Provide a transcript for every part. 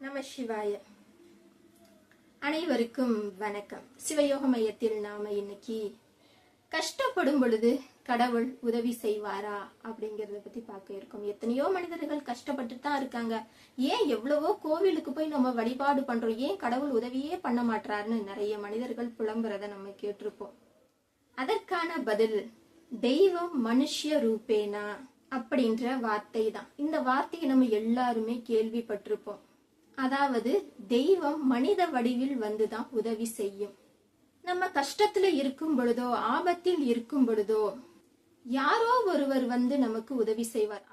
நம சிவாய. அனைவருக்கும் வணக்கம். சிவயோக மையத்தில் நாம இன்னைக்கு கஷ்டப்படும் பொழுது கடவுள் உதவி செய்வாரா அப்படிங்கறத பத்தி பார்க்க இருக்கோம். எத்தனையோ மனிதர்கள் கஷ்டப்பட்டு தான் இருக்காங்க. ஏன் எவ்வளவோ கோவிலுக்கு போய் நம்ம வழிபாடு பண்றோம், ஏன் கடவுள் உதவியே பண்ண மாட்டாருன்னு நிறைய மனிதர்கள் புலம்புறத நம்ம கேட்டிருப்போம். அதற்கான பதில் தெய்வம் மனுஷ்ய ரூபேனா அப்படின்ற வார்த்தை தான். இந்த வார்த்தையை நம்ம எல்லாருமே கேள்விப்பட்டிருப்போம். அதாவது தெய்வம் மனித வடிவில் வந்துதான் உதவி செய்யும். நம்ம கஷ்டத்துல இருக்கும் பொழுதோ ஆபத்தில் இருக்கும் பொழுதோ யாரோ ஒருவர் வந்து நமக்கு உதவி செய்வார்.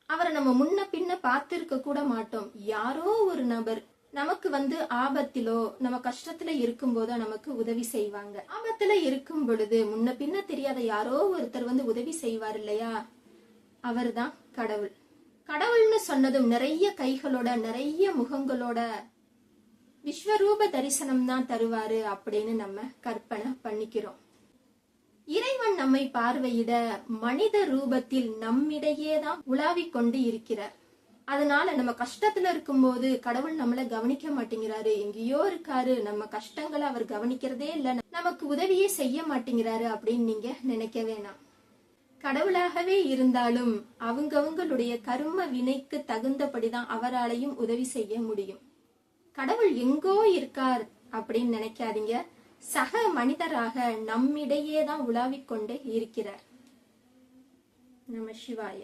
அவரை நம்ம முன்ன பின்ன பார்த்திருக்க கூட மாட்டோம். யாரோ ஒரு நபர் நமக்கு வந்து ஆபத்திலோ நம்ம கஷ்டத்துல இருக்கும் போதோ நமக்கு உதவி செய்வாங்க. ஆபத்துல இருக்கும் பொழுது முன்ன பின்ன தெரியாத யாரோ ஒருத்தர் வந்து உதவி செய்வார் இல்லையா, அவர்தான் கடவுள். கடவுள்னு சொன்னதும் நிறைய கைகளோட நிறைய முகங்களோட விஸ்வரூப தரிசனம் தான் தருவாரு அப்படின்னு நம்ம கற்பனை பண்ணிக்கிறோம். இறைவன் நம்மை பார்வையிட மனித ரூபத்தில் நம்மிடையே தான் உலாவிக் கொண்டு இருக்கிறார். அதனால நம்ம கஷ்டத்துல இருக்கும் போது கடவுள் நம்மள கவனிக்க மாட்டேங்கிறாரு, எங்கேயோ இருக்காரு, நம்ம கஷ்டங்களை அவர் கவனிக்கிறதே இல்ல, நமக்கு உதவியே செய்ய மாட்டேங்கிறாரு அப்படின்னு நீங்க நினைக்க வேணாம். கடவுளாகவே இருந்தாலும் அவங்கவங்களுடைய கர்ம வினைக்கு தகுந்தபடிதான் அவராலையும் உதவி செய்ய முடியும். கடவுள் எங்கோ இருக்கார் அப்படின்னு நினைக்காதீங்க. சக மனிதராக நம்மிடையே தான் உலாவிக் கொண்டு இருக்கிறார். நம சிவாய.